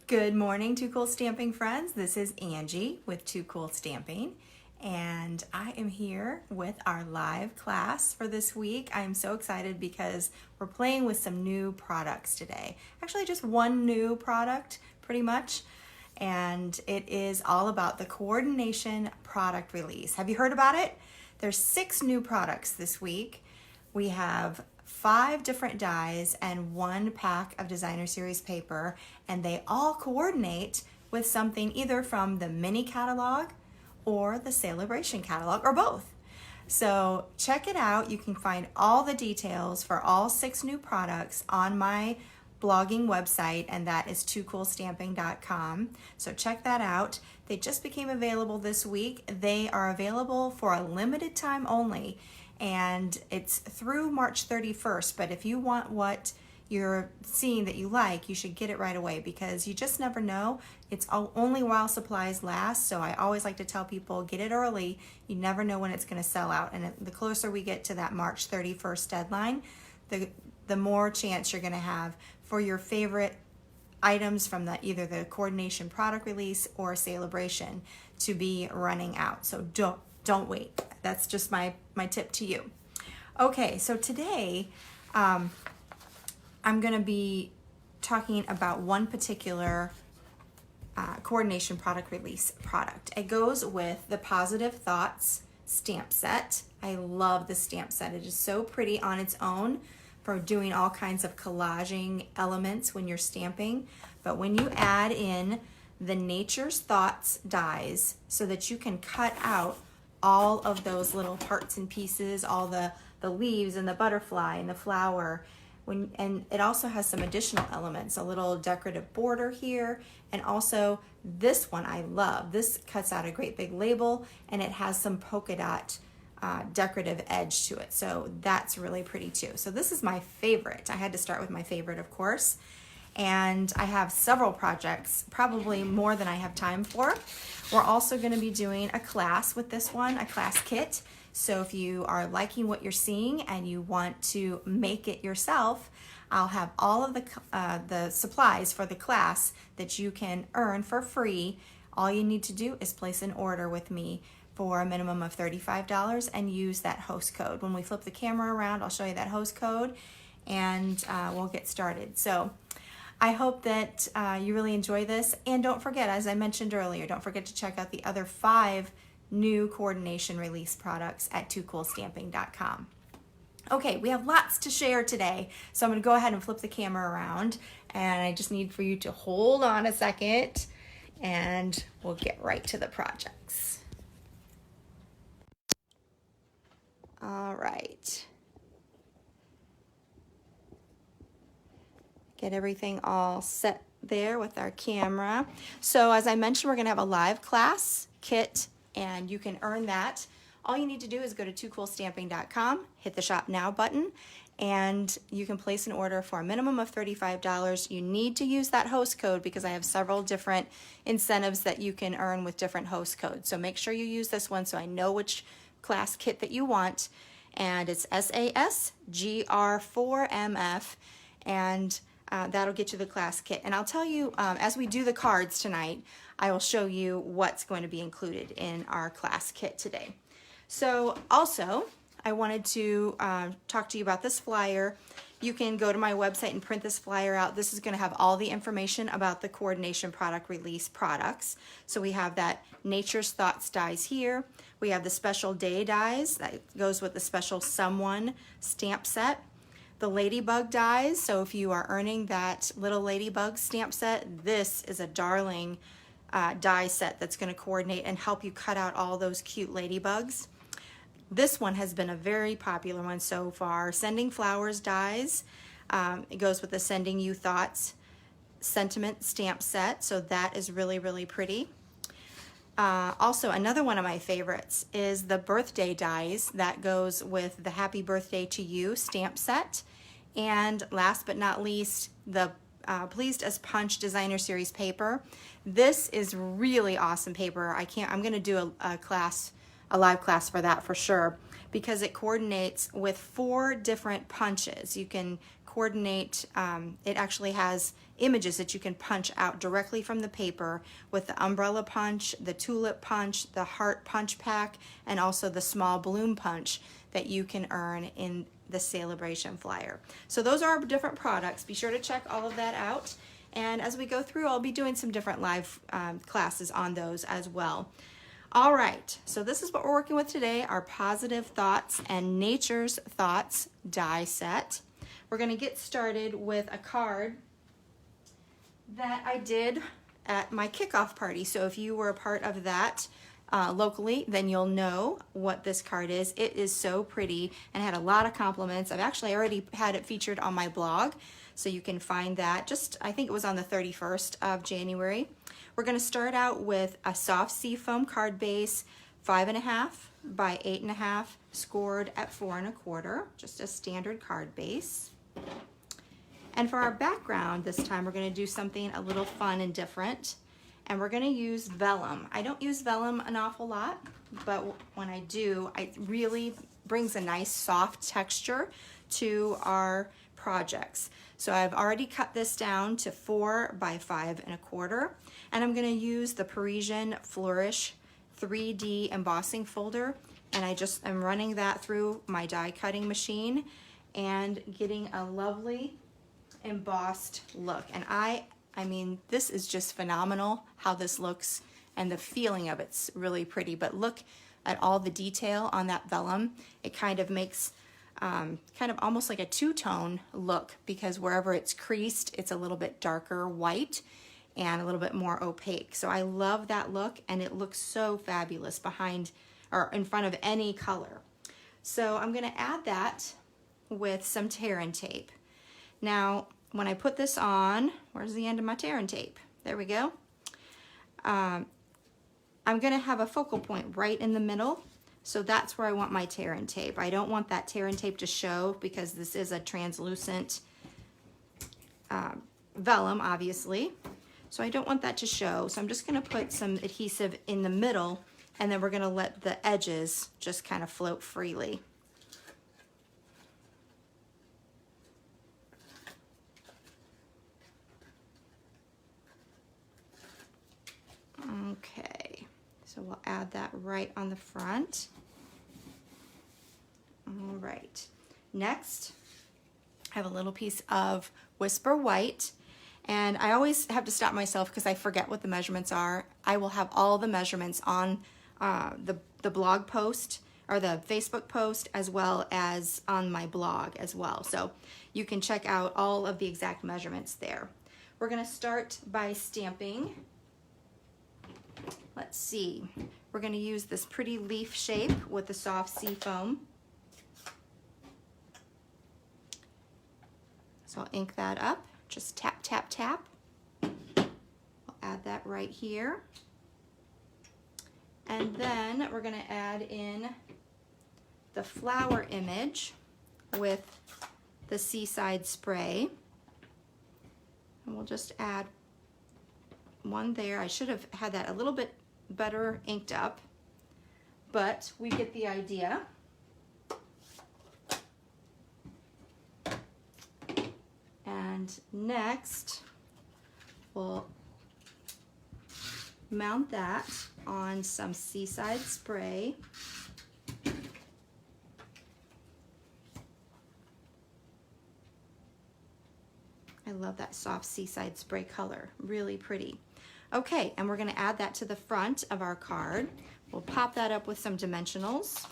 Good morning, Too Cool Stamping friends. This is Angie with Too Cool Stamping, and I am here with our live class for this week. I'm so excited because we're playing with some new products today. Actually, just one new product, pretty much, and it is all about the coordination product release. Have you heard about it? There's 6 new products this week. We have 5 different dies and 1 pack of designer series paper, and they all coordinate with something either from the mini catalog or the celebration catalog or both. So check it out. You can find all the details for all 6 new products on my blogging website, and that is toocoolstamping.com. So check that out. They just became available this week. They are available for a limited time only, and it's through March 31st. But if you want what you're seeing that you like, you should get it right away because you just never know. It's only while supplies last. So I always like to tell people, get it early. You never know when it's going to sell out. And the closer we get to that March 31st deadline, the more chance you're going to have for your favorite items from either the coordination product release or celebration to be running out. So don't wait. That's just my tip to you. Okay, so today I'm going to be talking about one particular coordination product release product. It goes with the Positive Thoughts stamp set. I love the stamp set. It is so pretty on its own for doing all kinds of collaging elements when you're stamping. But when you add in the Nature's Thoughts dies so that you can cut out all of those little parts and pieces, all the leaves and the butterfly and the flower, and it also has some additional elements, a little decorative border here, and also this one I love. This cuts out a great big label, and it has some polka dot decorative edge to it, so that's really pretty too. So this is my favorite. I had to start with my favorite, of course, and I have several projects, probably more than I have time for. We're also going to be doing a class with this one, a class kit. So if you are liking what you're seeing and you want to make it yourself, I'll have all of the supplies for the class that you can earn for free. All you need to do is place an order with me for a minimum of $35 and use that host code. When we flip the camera around, I'll show you that host code, and we'll get started. So I hope that you really enjoy this. And don't forget, as I mentioned earlier, don't forget to check out the other 5 new coordination release products at toocoolstamping.com. Okay, we have lots to share today, so I'm going to go ahead and flip the camera around, and I just need for you to hold on a second, and we'll get right to the projects. All right. Get everything all set there with our camera. So as I mentioned, we're going to have a live class kit, and you can earn that. All you need to do is go to toocoolstamping.com, hit the Shop Now button, and you can place an order for a minimum of $35. You need to use that host code because I have several different incentives that you can earn with different host codes. So make sure you use this one so I know which class kit that you want. And it's SASGR4MF, and that'll get you the class kit. And I'll tell you, as we do the cards tonight, I will show you what's going to be included in our class kit today. So also, I wanted to talk to you about this flyer. You can go to my website and print this flyer out. This is going to have all the information about the coordination product release products. So we have that Nature's Thoughts dies here. We have the special day dies that goes with the special someone stamp set. The ladybug dies, so if you are earning that little ladybug stamp set, this is a darling die set that's going to coordinate and help you cut out all those cute ladybugs. This one has been a very popular one so far. Sending Flowers dies. It goes with the Sending You Thoughts sentiment stamp set, so that is really, really pretty. Also, another one of my favorites is the birthday dies that goes with the Happy Birthday to You stamp set. And last but not least, the Pleased as Punch designer series paper. This is really awesome paper. I'm going to do a live class for that for sure, because it coordinates with 4 different punches. You can coordinate. It actually has images that you can punch out directly from the paper with the umbrella punch, the tulip punch, the heart punch pack, and also the small balloon punch that you can earn in the celebration flyer. So those are our different products. Be sure to check all of that out. And as we go through, I'll be doing some different live classes on those as well. All right, so this is what we're working with today, our Positive Thoughts and Nature's Thoughts die set. We're gonna get started with a card that I did at my kickoff party. So if you were a part of that locally, then you'll know what this card is. It is so pretty and had a lot of compliments. I've actually already had it featured on my blog, so you can find that. I think it was on the 31st of January. We're going to start out with a soft seafoam card base, 5.5 by 8.5, scored at 4 1/4, just a standard card base. And for our background this time, we're going to do something a little fun and different. And we're going to use vellum. I don't use vellum an awful lot, but when I do, it really brings a nice soft texture to our projects. So I've already cut this down to 4 by 5 1/4, and I'm going to use the Parisian Flourish 3D embossing folder, and I just am running that through my die cutting machine and getting a lovely embossed look. And I mean, this is just phenomenal how this looks, and the feeling of it's really pretty. But look at all the detail on that vellum. It kind of makes kind of almost like a two-tone look, because wherever it's creased, it's a little bit darker white and a little bit more opaque. So I love that look, and it looks so fabulous behind or in front of any color. So I'm going to add that with some tear and tape. Now, when I put this on, where's the end of my tear and tape? There we go. I'm going to have a focal point right in the middle. So that's where I want my tear and tape. I don't want that tear and tape to show, because this is a translucent vellum, obviously. So I don't want that to show. So I'm just going to put some adhesive in the middle, and then we're going to let the edges just kind of float freely. Okay, so we'll add that right on the front. All right, next I have a little piece of Whisper White, and I always have to stop myself because I forget what the measurements are. I will have all the measurements on the blog post or the Facebook post, as well as on my blog as well. So you can check out all of the exact measurements there. We're going to start by stamping. Let's see. We're going to use this pretty leaf shape with the soft seafoam. So I'll ink that up. Just tap, tap, tap. I'll add that right here. And then we're going to add in the flower image with the Seaside Spray. And we'll just add one there. I should have had that a little bit better inked up, but we get the idea. And next, we'll mount that on some Seaside Spray. I love that soft Seaside Spray color, really pretty. Okay, and we're going to add that to the front of our card. We'll pop that up with some dimensionals.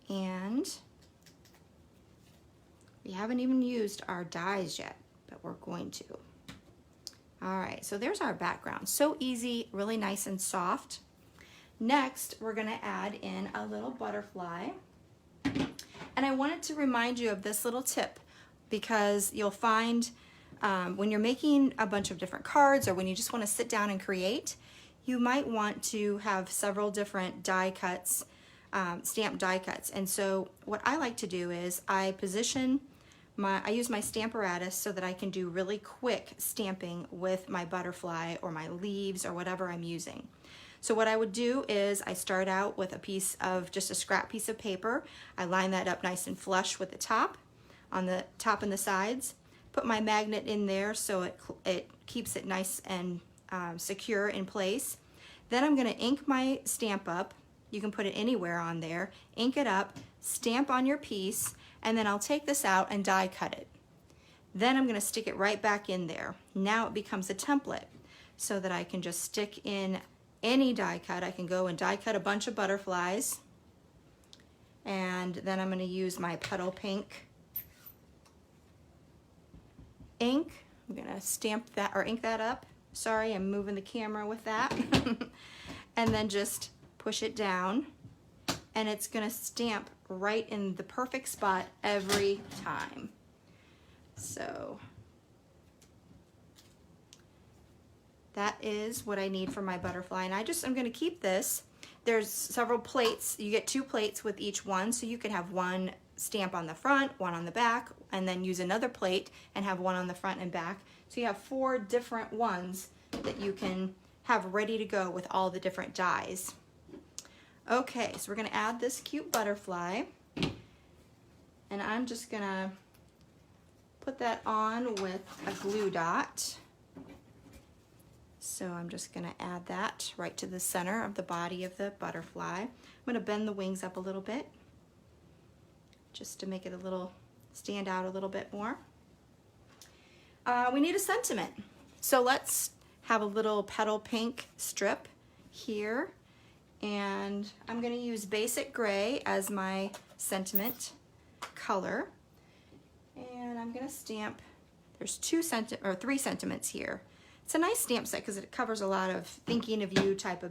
And we haven't even used our dies yet, but we're going to. All right, so there's our background. So easy, really nice and soft. Next, we're gonna add in a little butterfly. And I wanted to remind you of this little tip, because you'll find when you're making a bunch of different cards, or when you just wanna sit down and create, you might want to have several different die cuts, stamp die cuts. And so what I like to do is I position I use my Stamparatus so that I can do really quick stamping with my butterfly or my leaves or whatever I'm using. So what I would do is I start out with a piece of, just a scrap piece of paper. I line that up nice and flush with the top, on the top and the sides. Put my magnet in there so it keeps it nice and secure in place. Then I'm going to ink my stamp up. You can put it anywhere on there. Ink it up, stamp on your piece, and then I'll take this out and die cut it. Then I'm going to stick it right back in there. Now it becomes a template so that I can just stick in any die cut. I can go and die cut a bunch of butterflies, and then I'm going to use my Petal Pink ink. I'm going to stamp that or ink that up. Sorry, I'm moving the camera with that. And then just push it down, and it's going to stamp right in the perfect spot every time. So that is what I need for my butterfly, and I'm going to keep this. There's several plates. You get 2 plates with each one, so you can have one stamp on the front, one on the back, and then use another plate and have one on the front and back. So you have 4 different ones that you can have ready to go with all the different dies. Okay, so we're going to add this cute butterfly, and I'm just going to put that on with a glue dot. So I'm just going to add that right to the center of the body of the butterfly. I'm going to bend the wings up a little bit just to make it stand out a little bit more. We need a sentiment. So let's have a little Petal Pink strip here, and I'm going to use basic gray as my sentiment color, and I'm going to stamp. There's 3 sentiments here. It's a nice stamp set because it covers a lot of thinking of you type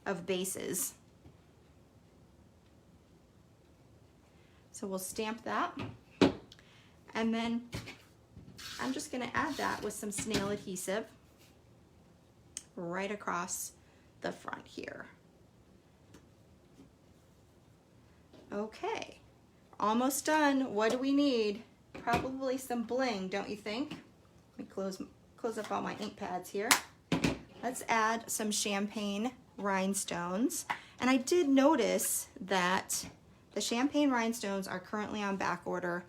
of bases. So we'll stamp that, and then I'm just going to add that with some snail adhesive right across the front here. Okay, almost done. What do we need? Probably some bling, don't you think? Let me close up all my ink pads here. Let's add some champagne rhinestones. And I did notice that the champagne rhinestones are currently on back order,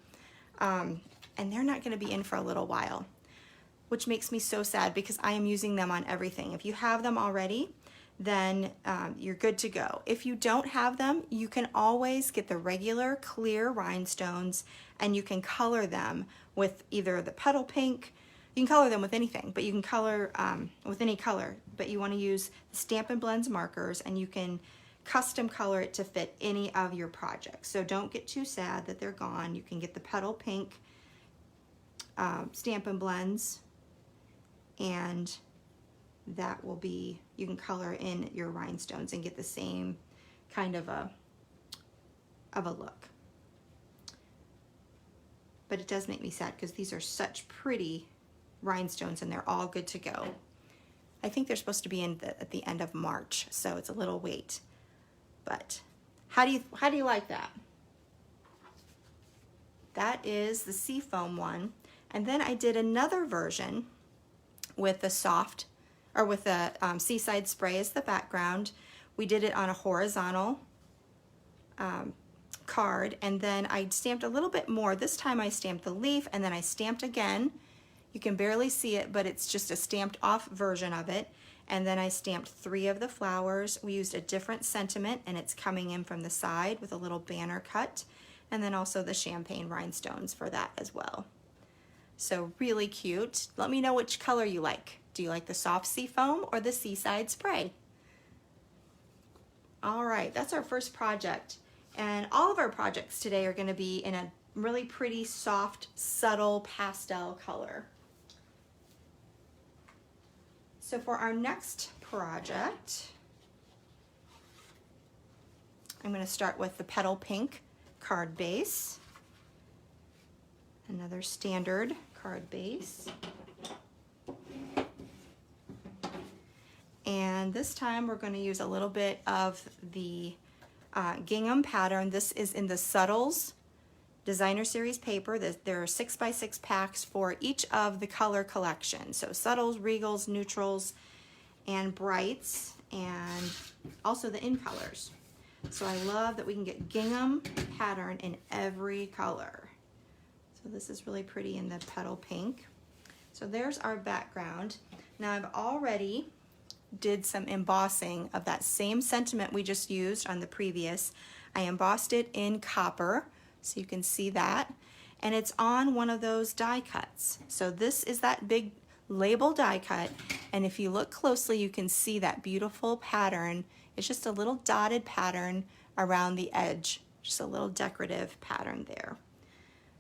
and they're not going to be in for a little while, which makes me so sad because I am using them on everything. If you have them already, then you're good to go. If you don't have them, you can always get the regular clear rhinestones, and you can color them with either the Petal Pink. You can color them with anything, but you can color with any color, but you want to use the Stampin' Blends markers, and you can custom color it to fit any of your projects. So don't get too sad that they're gone. You can get the Petal Pink Stampin' Blends, and that will be, you can color in your rhinestones and get the same kind of a look. But it does make me sad because these are such pretty rhinestones, and they're all good to go. I think they're supposed to be at the end of March, so it's a little wait. But how do you like that? That is the seafoam one. And then I did another version with the Seaside Spray as the background. We did it on a horizontal card, and then I stamped a little bit more. This time I stamped the leaf, and then I stamped again. You can barely see it, but it's just a stamped off version of it. And then I stamped 3 of the flowers. We used a different sentiment, and it's coming in from the side with a little banner cut, and then also the champagne rhinestones for that as well. So really cute. Let me know which color you like. Do you like the soft seafoam or the Seaside Spray? All right, that's our first project. And all of our projects today are going to be in a really pretty soft, subtle pastel color. So for our next project, I'm going to start with the Petal Pink card base. Another standard card base. And this time we're going to use a little bit of the gingham pattern. This is in the Subtles designer series paper. There are 6x6 packs for each of the color collection. So subtles, regals, neutrals, and brights, and also the in colors. So I love that we can get gingham pattern in every color. So this is really pretty in the Petal Pink. So there's our background. Now I've already did some embossing of that same sentiment we just used on the previous. I embossed it in copper, so you can see that, and it's on one of those die cuts. So this is that big label die cut, and if you look closely you can see that beautiful pattern. It's just a little dotted pattern around the edge, just a little decorative pattern there.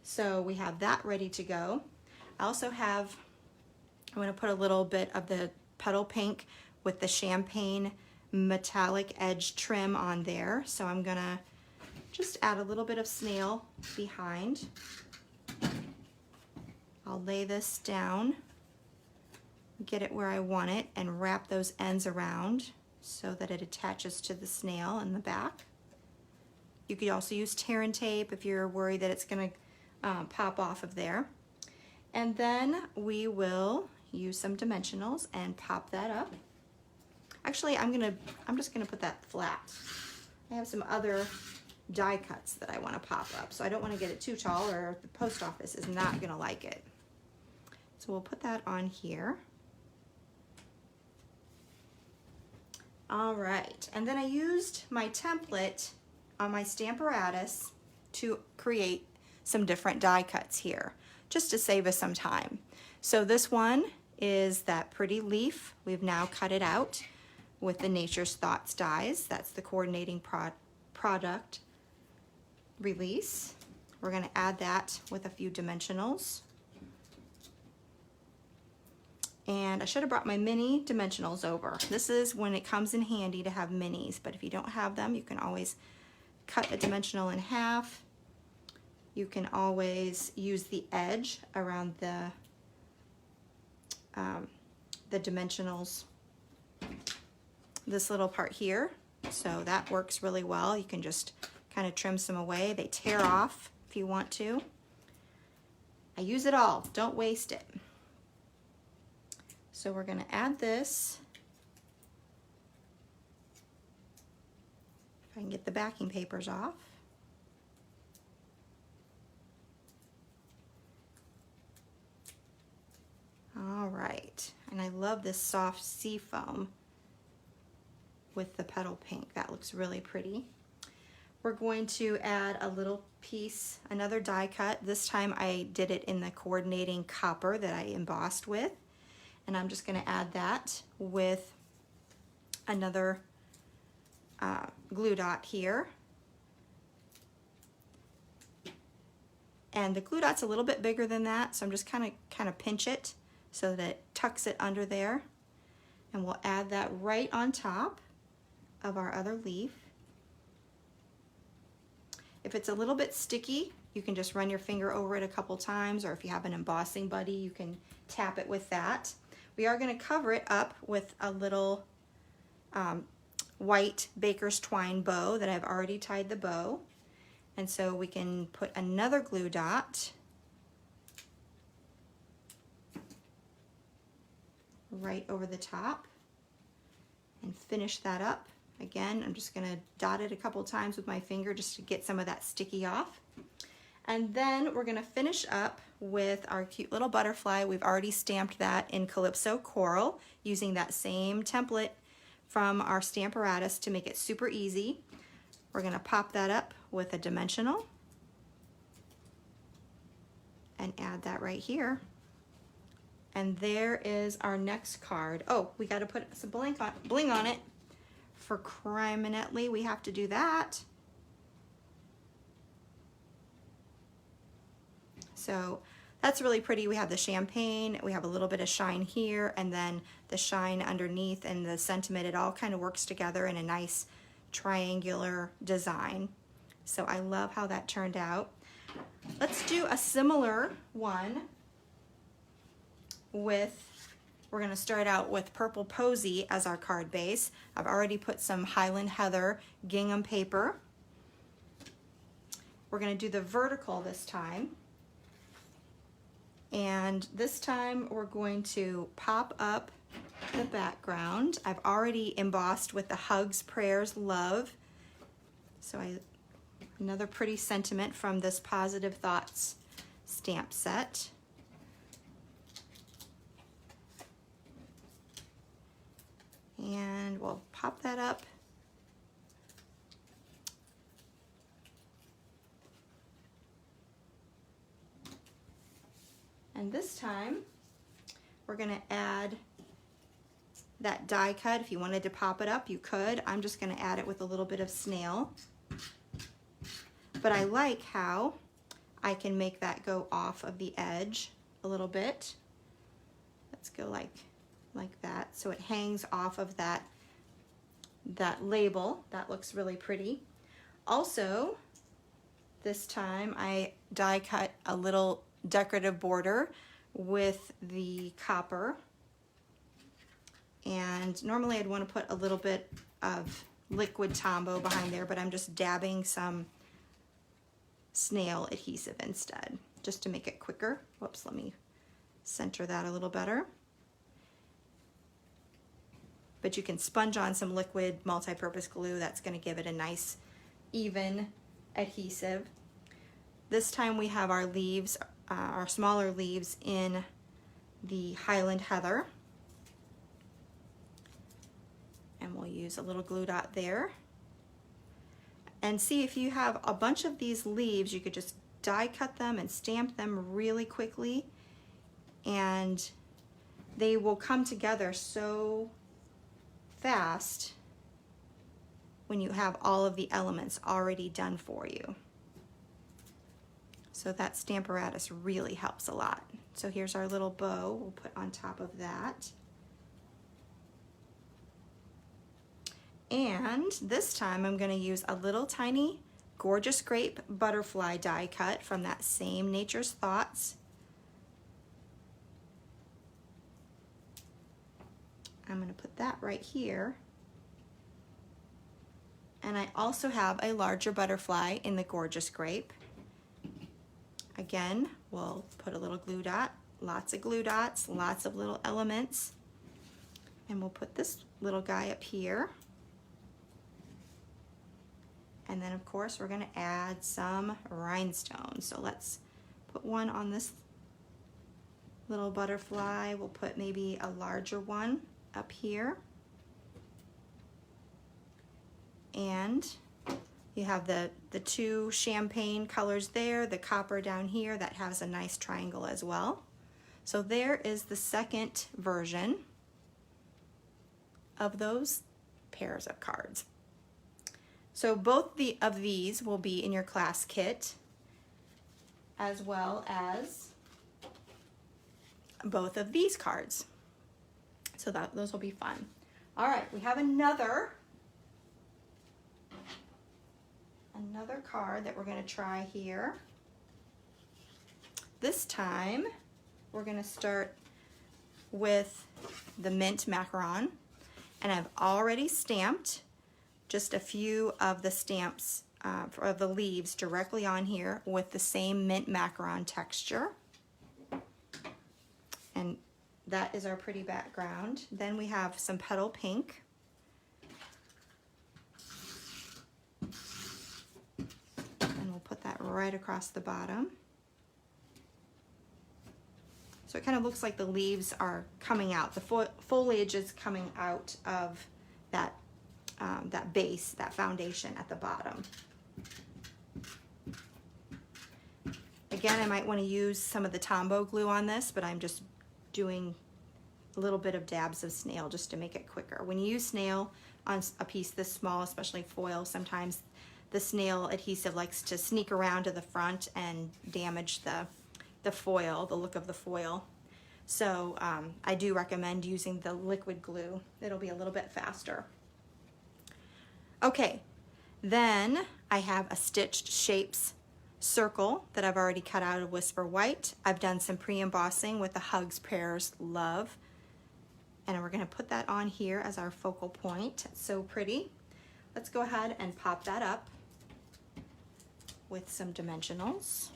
So we have that ready to go. I also have, I'm going to put a little bit of the Petal Pink with the champagne metallic edge trim on there. So I'm going to just add a little bit of snail behind. I'll lay this down, get it where I want it, and wrap those ends around so that it attaches to the snail in the back. You could also use tear and tape if you're worried that it's going to pop off of there. And then we will use some dimensionals and pop that up. Actually, I'm just gonna put that flat. I have some other die cuts that I want to pop up, so I don't want to get it too tall or the post office is not gonna like it. So we'll put that on here. All right, and then I used my template on my Stamparatus to create some different die cuts here, just to save us some time. So this one is that pretty leaf. We've now cut it out with the Nature's Thoughts dies. That's the coordinating product release. We're going to add that with a few dimensionals. And I should have brought my mini dimensionals over. This is when it comes in handy to have minis, but if you don't have them, you can always cut a dimensional in half. You can always use the edge around the dimensionals, this little part here. So that works really well. You can just kind of trim some away. They tear off if you want to. I use it all, don't waste it. So we're going to add this. If I can get the backing papers off. All right, and I love this soft sea foam with the Petal Pink. That looks really pretty. We're going to add a little piece, another die cut. This time I did it in the coordinating copper that I embossed with. And I'm just going to add that with another glue dot here. And the glue dot's a little bit bigger than that, so I'm just kind of pinch it so that it tucks it under there. And we'll add that right on top of our other leaf. If it's a little bit sticky, you can just run your finger over it a couple times, or if you have an embossing buddy, you can tap it with that. We are going to cover it up with a little white baker's twine bow that I've already tied the bow. And so we can put another glue dot right over the top and finish that up. Again, I'm just going to dot it a couple times with my finger just to get some of that sticky off. And then we're going to finish up with our cute little butterfly. We've already stamped that in Calypso Coral using that same template from our Stamparatus to make it super easy. We're going to pop that up with a dimensional and add that right here. And there is our next card. Oh, we got to put some bling on it. For criminally, we have to do that. So that's really pretty. We have the champagne, we have a little bit of shine here, and then the shine underneath and the sentiment. It all kind of works together in a nice triangular design. So I love how that turned out. Let's do a similar one with, we're going to start out with Purple Posy as our card base. I've already put some Highland Heather gingham paper. We're going to do the vertical this time. And this time we're going to pop up the background. I've already embossed with the Hugs, Prayers, Love. So another pretty sentiment from this Positive Thoughts stamp set. And we'll pop that up. And this time, we're gonna add that die cut. If you wanted to pop it up, you could. I'm just gonna add it with a little bit of snail. But I like how I can make that go off of the edge a little bit. Let's go like that. So it hangs off of that label. That looks really pretty. Also, this time I die cut a little decorative border with the copper. And normally I'd want to put a little bit of liquid Tombow behind there, but I'm just dabbing some snail adhesive instead, just to make it quicker. Whoops, let me center that a little better. But you can sponge on some liquid multi-purpose glue. That's going to give it a nice even adhesive. This time we have our leaves, our smaller leaves in the Highland Heather. And we'll use a little glue dot there. And see, if you have a bunch of these leaves, you could just die cut them and stamp them really quickly, and they will come together so fast when you have all of the elements already done for you. So that Stamparatus really helps a lot. So here's our little bow we'll put on top of that. And this time I'm going to use a little tiny Gorgeous Grape butterfly die cut from that same Nature's Thoughts. I'm going to put that right here. And I also have a larger butterfly in the Gorgeous Grape. Again, we'll put a little glue dot, lots of glue dots, lots of little elements. And we'll put this little guy up here. And then of course we're going to add some rhinestones. So let's put one on this little butterfly. We'll put maybe a larger one up here. And you have the two champagne colors there, the copper down here that has a nice triangle as well. So there is the second version of those pairs of cards. So both of these will be in your class kit, as well as both of these cards. So those will be fun. All right, we have another card that we're going to try here. This time we're going to start with the mint macaron, and I've already stamped just a few of the stamps of the leaves directly on here with the same mint macaron texture. And that is our pretty background. Then we have some Petal Pink. And we'll put that right across the bottom. So it kind of looks like the leaves are coming out. The foliage is coming out of that that base, that foundation at the bottom. Again, I might want to use some of the Tombow glue on this, but I'm just doing a little bit of dabs of snail just to make it quicker. When you use snail on a piece this small, especially foil, sometimes the snail adhesive likes to sneak around to the front and damage the foil, the look of the foil. So I do recommend using the liquid glue. It'll be a little bit faster. Okay, then I have a Stitched Shapes circle that I've already cut out of Whisper White. I've done some pre-embossing with the Hugs, Prayers, Love. And we're going to put that on here as our focal point. It's so pretty. Let's go ahead and pop that up. with some dimensionals.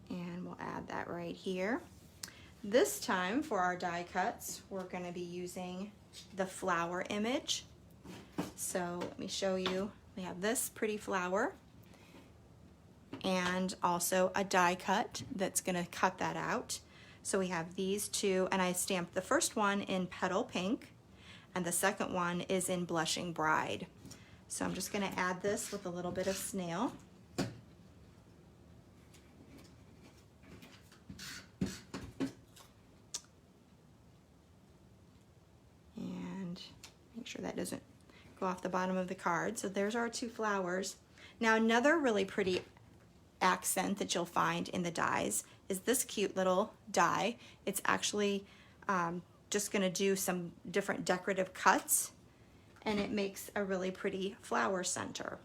And we'll add that right here. This time for our die cuts, we're going to be using the flower image. So let me show you. We have this pretty flower and also a die cut that's going to cut that out. So we have these two, and I stamped the first one in Petal Pink and the second one is in Blushing Bride. So I'm just going to add this with a little bit of snail. Make sure that doesn't go off the bottom of the card. So there's our two flowers. Now another really pretty accent that you'll find in the dies is this cute little die. It's actually just going to do some different decorative cuts, and it makes a really pretty flower center.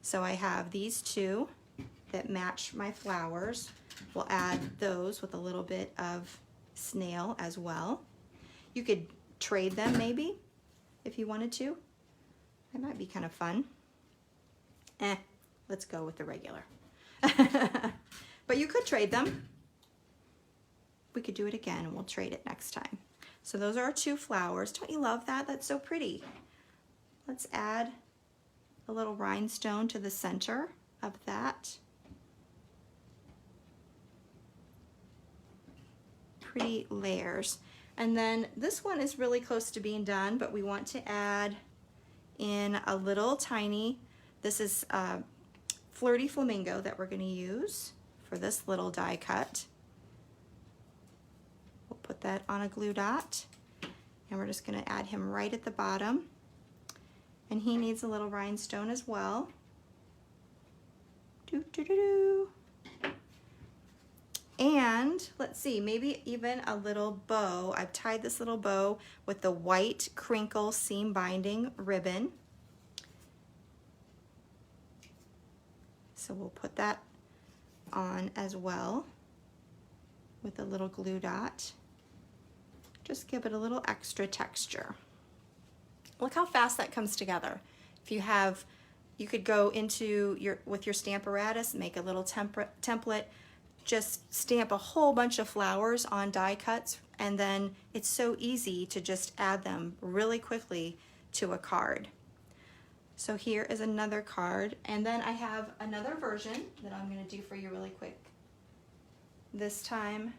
So I have these two that match my flowers. We'll add those with a little bit of snail as well. You could trade them maybe if you wanted to. That might be kind of fun. Let's go with the regular. But you could trade them. We could do it again and we'll trade it next time. So those are our two flowers. Don't you love that? That's so pretty. Let's add a little rhinestone to the center of that. Pretty layers. And then this one is really close to being done, but we want to add in a little tiny, this is Flirty Flamingo that we're going to use for this little die cut. We'll put that on a glue dot, and we're just going to add him right at the bottom. And he needs a little rhinestone as well. Doo, doo, doo, doo. And let's see, maybe even a little bow. I've tied this little bow with the white crinkle seam binding ribbon. So we'll put that on as well with a little glue dot. Just give it a little extra texture. Look how fast that comes together. If you have, you could go into with your Stamparatus, make a little template, just stamp a whole bunch of flowers on die cuts, and then it's so easy to just add them really quickly to a card. So here is another card, and then I have another version that I'm going to do for you really quick. This time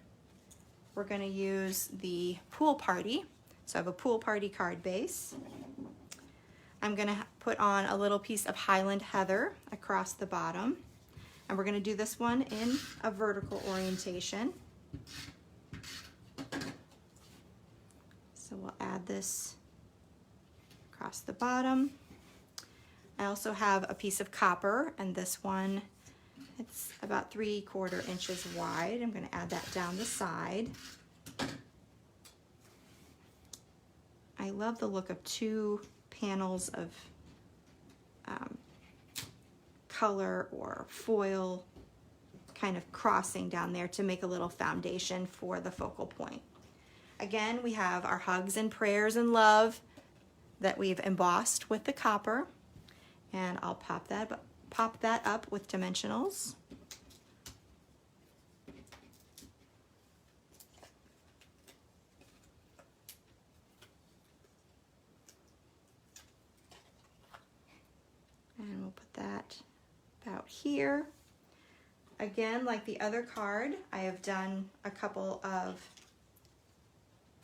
we're going to use the pool party. So I have a pool party card base. I'm going to put on a little piece of Highland Heather across the bottom. And we're going to do this one in a vertical orientation. So we'll add this across the bottom. I also have a piece of copper, and this one, it's about 3/4 inches wide. I'm going to add that down the side. I love the look of two panels of color or foil kind of crossing down there to make a little foundation for the focal point. Again, we have our hugs and prayers and love that we've embossed with the copper, and I'll pop that up with dimensionals. And we'll put that about here. Again, like the other card, I have done a couple of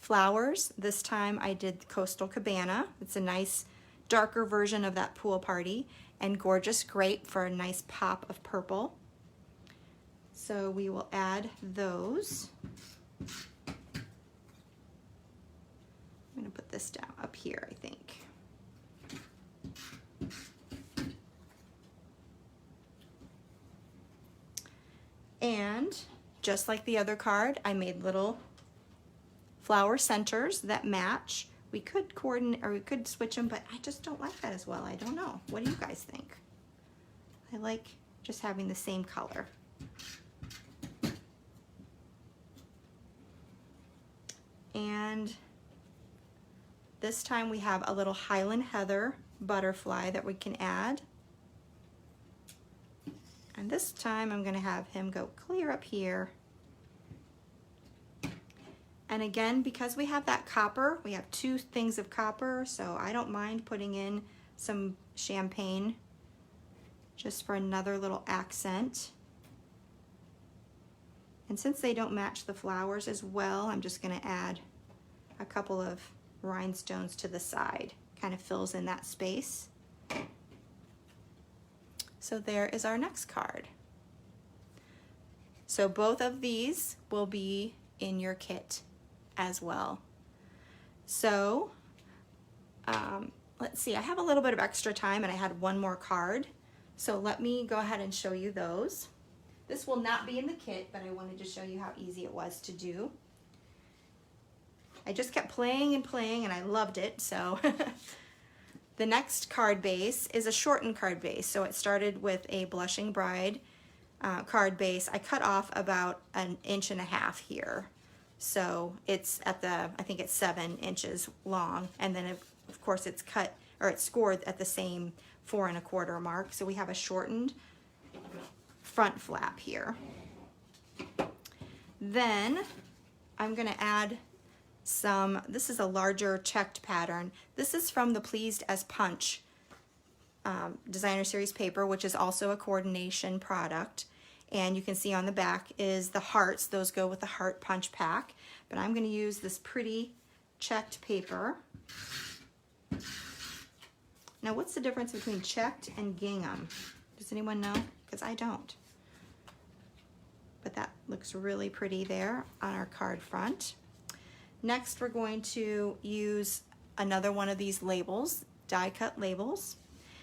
flowers. This time I did Coastal Cabana. It's a nice darker version of that pool party, and Gorgeous Grape for a nice pop of purple. So we will add those. I'm going to put this down up here, I think. And just like the other card, I made little flower centers that match. We could coordinate, or we could switch them, but I just don't like that as well. I don't know. What do you guys think? I like just having the same color. And this time we have a little Highland Heather butterfly that we can add. And this time I'm going to have him go clear up here. And again, because we have that copper, we have 2 things of copper, so I don't mind putting in some champagne just for another little accent. And since they don't match the flowers as well, I'm just going to add a couple of rhinestones to the side. Kind of fills in that space. So there is our next card. So both of these will be in your kit as well. So let's see, I have a little bit of extra time and I had one more card. So let me go ahead and show you those. This will not be in the kit, but I wanted to show you how easy it was to do. I just kept playing and playing and I loved it, so. The next card base is a shortened card base. So it started with a Blushing Bride card base. I cut off about 1.5 inches here. So it's at the, I think it's 7 inches long. And then of course it's cut, or it's scored at the same 4 1/4 mark. So we have a shortened front flap here. Then I'm gonna add some, this is a larger checked pattern. This is from the Pleased as Punch designer series paper, which is also a coordination product. And you can see on the back is the hearts. Those go with the heart punch pack. But I'm going to use this pretty checked paper. Now, what's the difference between checked and gingham? Does anyone know? Because I don't. But that looks really pretty there on our card front. Next, we're going to use another one of these labels, die cut labels.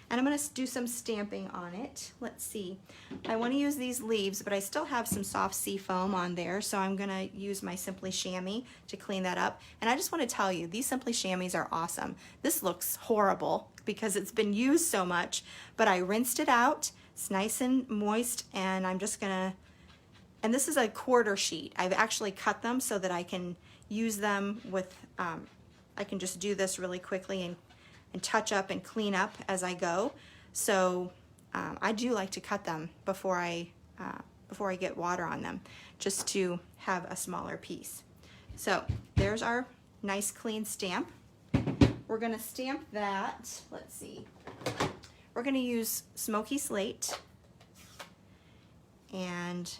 And I'm going to do some stamping on it. Let's see. I want to use these leaves, but I still have some soft sea foam on there, so I'm going to use my Simply Chamois to clean that up. And I just want to tell you, these Simply Chamois are awesome. This looks horrible because it's been used so much, but I rinsed it out. It's nice and moist, and I'm just going to, and this is a 1/4 sheet. I've actually cut them so that I can use them with, I can just do this really quickly and touch up and clean up as I go. So I do like to cut them before I get water on them, just to have a smaller piece. So there's our nice clean stamp. We're gonna stamp that, let's see. We're gonna use Smoky Slate, and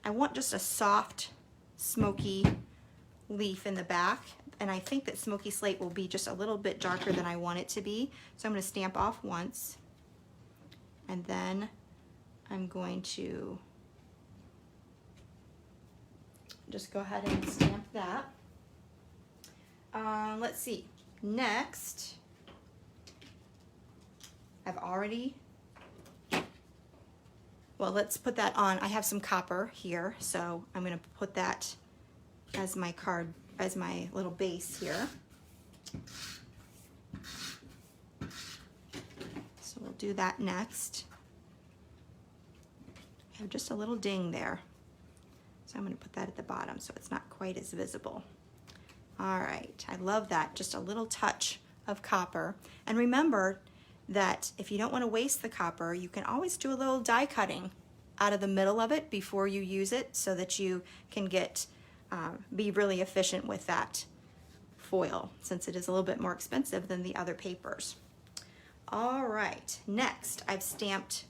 I want just a soft, smoky leaf in the back. And I think that Smoky Slate will be just a little bit darker than I want it to be. So I'm going to stamp off once. And then I'm going to just go ahead and stamp that. Let's see. Next, I've already, well, let's put that on. I have some copper here, so I'm going to put that as my card, as my little base here. So we'll do that next. I have just a little ding there. So I'm going to put that at the bottom so it's not quite as visible. All right, I love that. Just a little touch of copper. And remember that if you don't want to waste the copper, you can always do a little die cutting out of the middle of it before you use it so that you can get be really efficient with that foil, since it is a little bit more expensive than the other papers. All right, next I've stamped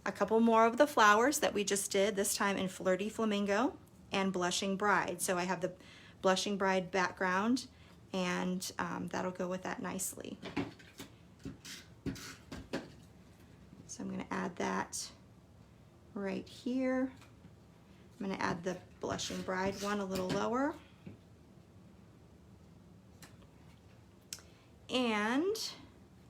a couple more of the flowers that we just did, this time in Flirty Flamingo and Blushing Bride. So I have the Blushing Bride background, and that'll go with that nicely. So I'm going to add that right here. I'm going to add the Blushing Bride one a little lower. And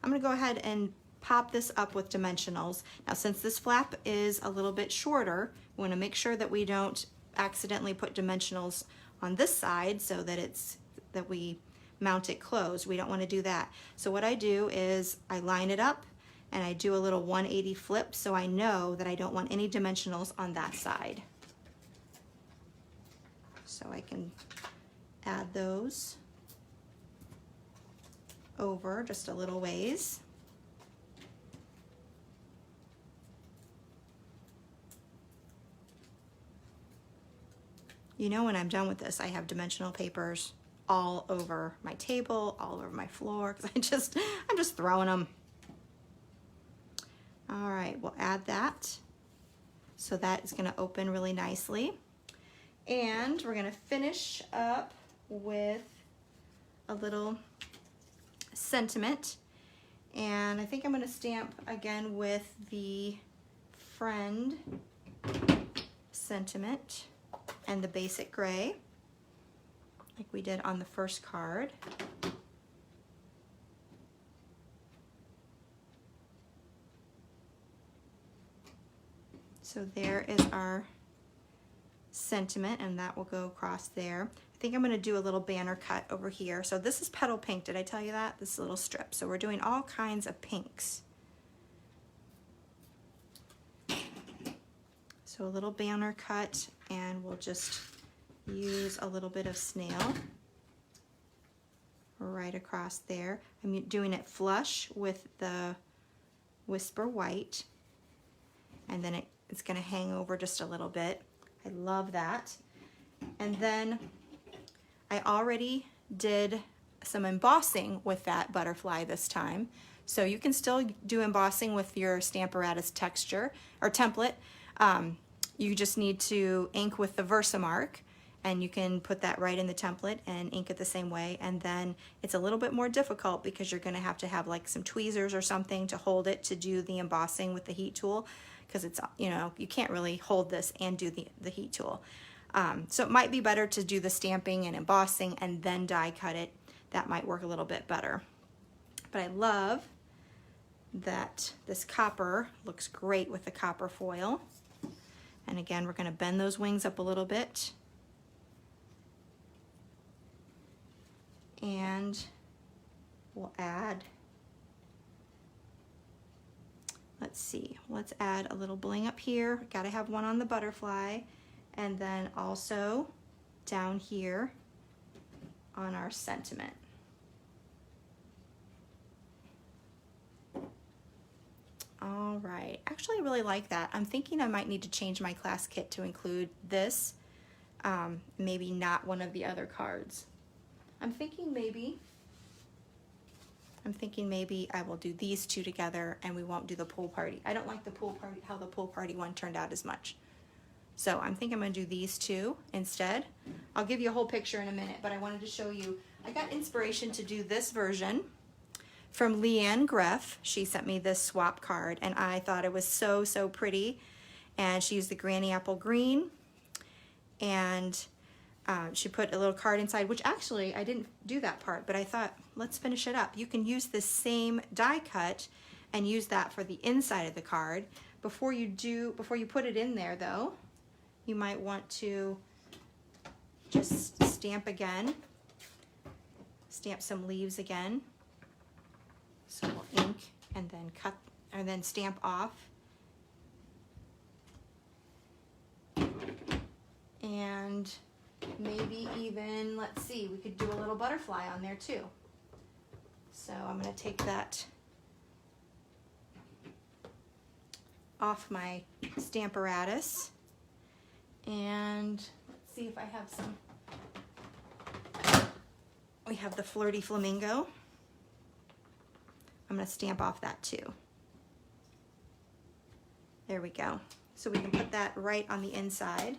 I'm going to go ahead and pop this up with dimensionals. Now, since this flap is a little bit shorter, we want to make sure that we don't accidentally put dimensionals on this side so that we mount it closed. We don't want to do that. So what I do is I line it up and I do a little 180 flip so I know that I don't want any dimensionals on that side. So I can add those over just a little ways. You know, when I'm done with this, I have dimensional papers all over my table, all over my floor, because I'm just throwing them. All right, we'll add that. So that is gonna open really nicely. And we're gonna finish up with a little sentiment. And I think I'm gonna stamp again with the Friend sentiment and the basic gray, like we did on the first card. So there is our sentiment, and that will go across there. I think I'm going to do a little banner cut over here. So this is Petal Pink. Did I tell you that? This little strip. So we're doing all kinds of pinks. So a little banner cut, and we'll just use a little bit of snail right across there. I'm doing it flush with the Whisper White, and then it's going to hang over just a little bit. I love that. And then I already did some embossing with that butterfly this time. So you can still do embossing with your Stamparatus texture or template. You just need to ink with the Versamark, and you can put that right in the template and ink it the same way. And then it's a little bit more difficult because you're going to have like some tweezers or something to hold it to do the embossing with the heat tool, because it's, you know, you can't really hold this and do the heat tool. So it might be better to do the stamping and embossing and then die cut it. That might work a little bit better. But I love that this copper looks great with the copper foil. And again, we're going to bend those wings up a little bit. And we'll add, let's add a little bling up here. Got to have one on the butterfly, and then also down here on our sentiment. All right, actually I really like that. I'm thinking I might need to change my class kit to include this, maybe not one of the other cards. I'm thinking maybe I will do these two together and we won't do the pool party. I don't like the pool party, how the pool party one turned out as much. So I'm thinking I'm gonna do these two instead. I'll give you a whole picture in a minute, but I wanted to show you, I got inspiration to do this version from Leanne Greff. She sent me this swap card and I thought it was so, so pretty. And she used the Granny Apple Green, and she put a little card inside, which actually I didn't do that part, but I thought, let's finish it up. You can use this same die cut and use that for the inside of the card. Before you put it in there though, you might want to just stamp again, stamp some leaves again. So we'll ink and then cut, and then stamp off. And maybe even, let's see, we could do a little butterfly on there too. So I'm going to take that off my Stamparatus, and let's see if I have some. We have the Flirty Flamingo. I'm going to stamp off that too. There we go. So we can put that right on the inside.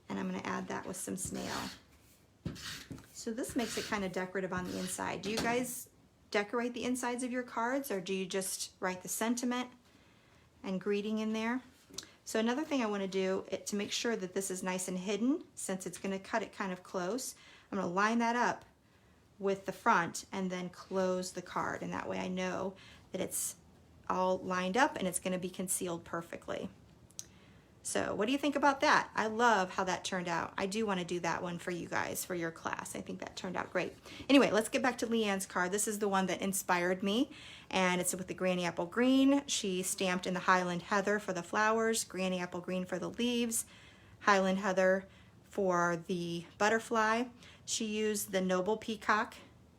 And I'm going to add that with some snail. So this makes it kind of decorative on the inside. Do you guys decorate the insides of your cards, or do you just write the sentiment and greeting in there? So another thing I want to do to make sure that this is nice and hidden, since it's going to cut it kind of close, I'm going to line that up with the front and then close the card, and that way I know that it's all lined up and it's going to be concealed perfectly. So what do you think about that? I love how that turned out. I do want to do that one for you guys, for your class. I think that turned out great. Anyway, let's get back to Leanne's card. This is the one that inspired me, and it's with the Granny Apple Green. She stamped in the Highland Heather for the flowers, Granny Apple Green for the leaves, Highland Heather for the butterfly. She used the Noble Peacock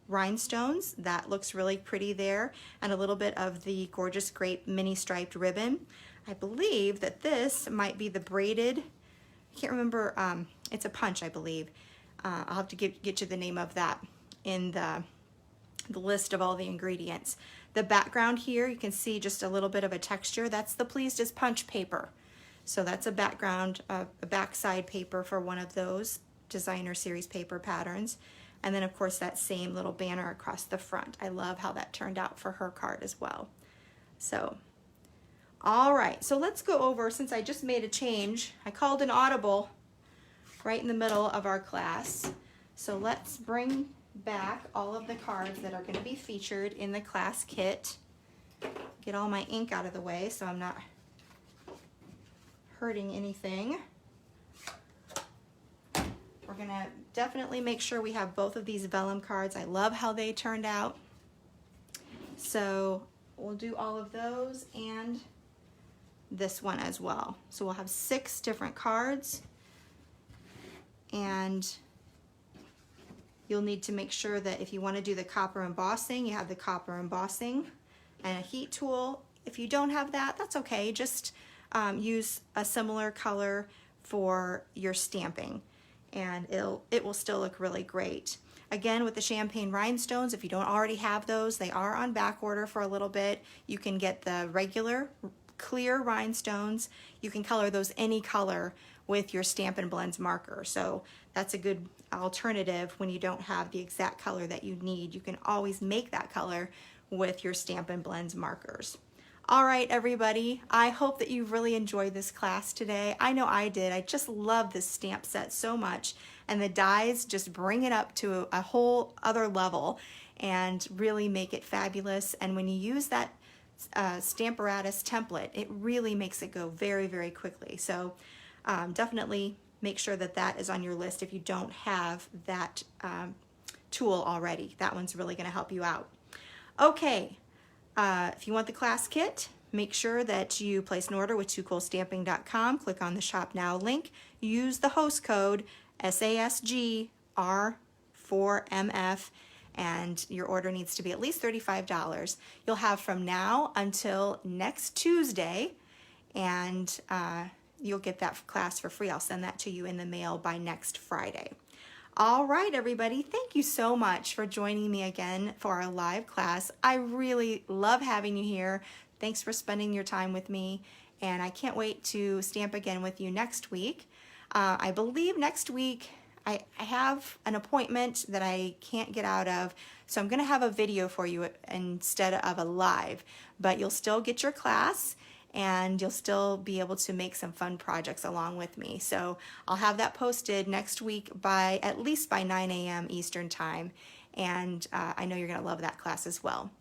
Rhinestones. That looks really pretty there, and a little bit of the Gorgeous Grape mini striped ribbon. I believe that this might be the braided, I can't remember, it's a punch, I believe. I'll have to get you the name of that in the list of all the ingredients. The background here, you can see just a little bit of a texture. That's the Pleased as Punch paper. So that's a background, a backside paper for one of those designer series paper patterns. And then of course that same little banner across the front. I love how that turned out for her card as well. So, all right, so let's go over, since I just made a change, I called an audible right in the middle of our class. So let's bring back all of the cards that are going to be featured in the class kit. Get all my ink out of the way so I'm not hurting anything. We're going to definitely make sure we have both of these vellum cards. I love how they turned out. So we'll do all of those and this one as well. So we'll have 6 different cards, and you'll need to make sure that if you want to do the copper embossing, you have the copper embossing and a heat tool. If you don't have that, that's okay. Just use a similar color for your stamping, and it will still look really great. Again, with the champagne rhinestones, if you don't already have those, they are on back order for a little bit. You can get the regular clear rhinestones. You can color those any color with your Stampin' Blends marker. So that's a good alternative when you don't have the exact color that you need. You can always make that color with your Stampin' Blends markers. All right, everybody, I hope that you really enjoyed this class today. I know I did. I just love this stamp set so much, and the dies just bring it up to a whole other level and really make it fabulous. And when you use that Stamparatus template, it really makes it go very, very quickly. So definitely make sure that that is on your list if you don't have that tool already. That one's really going to help you out. Okay. If you want the class kit, make sure that you place an order with toocoolstamping.com. Click on the Shop Now link. Use the host code SASGR4MF, and your order needs to be at least $35. You'll have from now until next Tuesday, and you'll get that class for free. I'll send that to you in the mail by next Friday. All right, everybody, thank you so much for joining me again for our live class. I really love having you here. Thanks for spending your time with me, and I can't wait to stamp again with you next week. I believe next week I have an appointment that I can't get out of, so I'm going to have a video for you instead of a live, but you'll still get your class, and you'll still be able to make some fun projects along with me. So I'll have that posted next week by at least by 9 a.m. Eastern time, and I know you're going to love that class as well.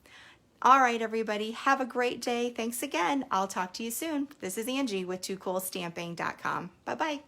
All right, everybody, have a great day. Thanks again. I'll talk to you soon. This is Angie with toocoolstamping.com. Bye-bye.